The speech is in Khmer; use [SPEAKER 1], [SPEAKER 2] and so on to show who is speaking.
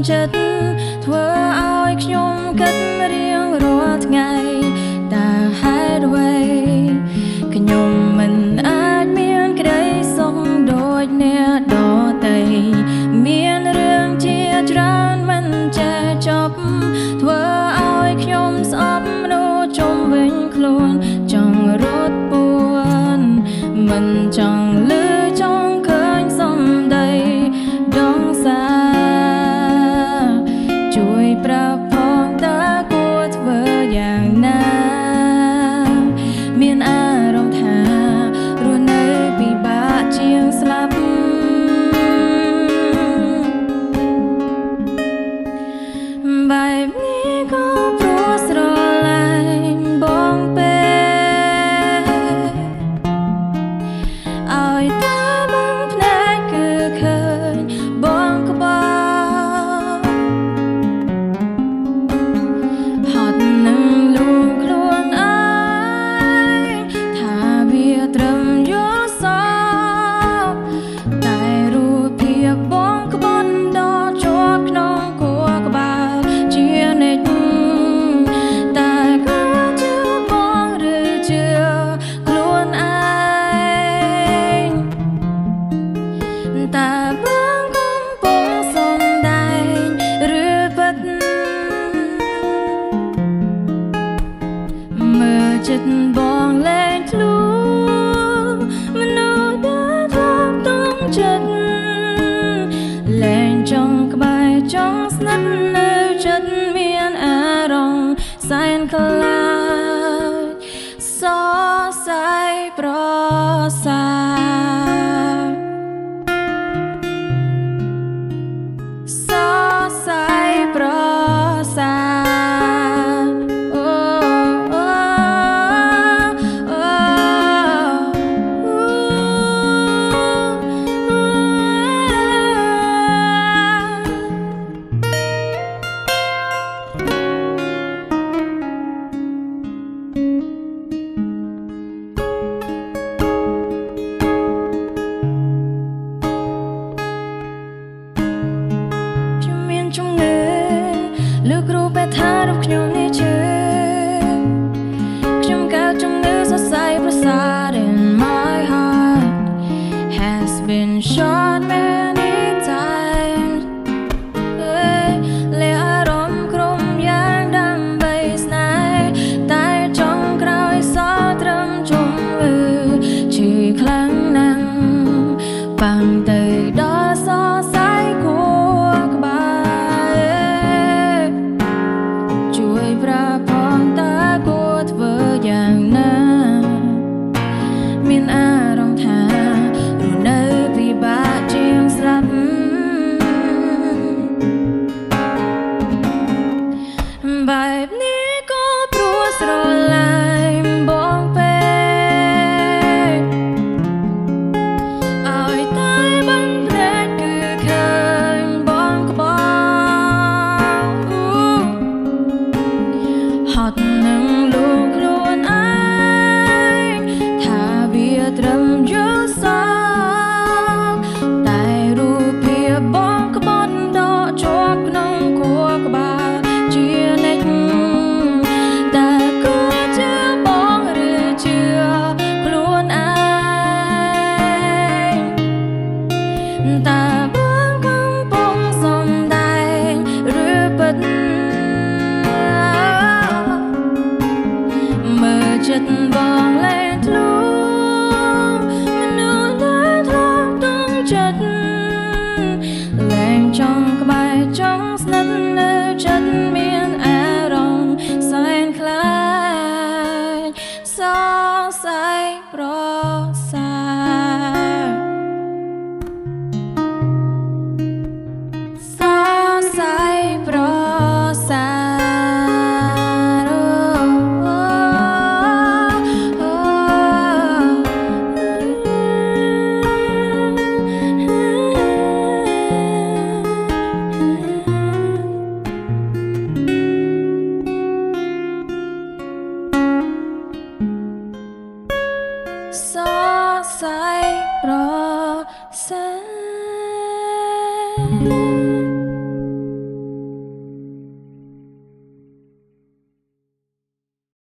[SPEAKER 1] ចិត្តធ្វើឲ្យខ្ញុំគិតរៀងរាល់ថ្ងៃតើហេតុអ្វីខ្ញុំមិនអាចមានក្តីសុខដូចអ្នកដទៃមានរឿងជាច្រើនមិនចេះចប់ធ្វើឲ្យខ្ញុំស្អប់មនុស្សជុំវិញខ្លួនចង់រត់ពួនមិនចង់លឺចង់ឃើញសំដីដងសាជួយប្រាប់ផងតើគួរធ្វើយ៉ាងណាមានអារម្មណ៍ថារស់នៅពិបាកជាងស្លាប់បែបនេះក៏ព្រោះស្រឡាញ់បងពេកឲ្យតែបងភ្នែកគឺឃើញបងក្បត់ហត់នឹងលួងខ្លួនឯងថាវាត្រឹមយល់សពតែរូបភាពបងក្បត់ដល់ជាប់ក្នុងគួរក្បាលជានិច្ចតែក៏ជឿបងឬជឿខ្លួនឯងតើបងកំពុងសំដែងឬពិតមើលចិត្តបងលែងធ្លុះមនុស្សដែលធ្លាប់ទុំចិត្តលែងចង់ក្បែរចង់ស្និទ្ធនៅចិត្តមានអារម្មណ៍សែនខ្លាចសរសៃប្រសាសរសៃប្រសាអូអូជំងឺលើគ្រូពេទ្យថារូបខ្ញុំនេះជឿខ្ញុំកើតជំងឺសរសៃប្រសាទ in my heart has been shot many times លែអារម្មណ៍ក្រុមយ៉ាងដើម្បីស្នេហ៍តែចុងក្រោយសល់ត្រឹមជំងឺឈឺខ្លាំងណាស់ប៉ាំងទៅដល់សរសៃគួរក្បាលជួយប្រាប់ផងតើគួរធ្វើយ៉ាងណាមានអារម្មណ៍ថារស់នៅពិបាកជាងស្លាប់បែបនេះក៏ព្រោះស្រឡាញ់បងពេកឲ្យតែបានភ្នែកគឺឃើញបងក្បត់ហត់នឹងលួងខ្លួនឯងថាវាត្រឹមយល់សពតែរូបភាពបងក្បត់ដកជាប់ក្នុងខួរក្បាលជានិច្ចតែក៏ជឿបងឬជឿខ្លួនឯងតើបងកំពុងសំដែងឬពិតមើលចិត្តបងលែងធ្លុះមនុស្សដែលធ្លាប់ទុំចិត្តលែងចង់ក្បែរចង់ស្និទ្ធនៅចិត្តមានអារម្មណ៍សែនខ្លាចសរសៃប្រសាសរសៃប្រសាសរសៃប្រសា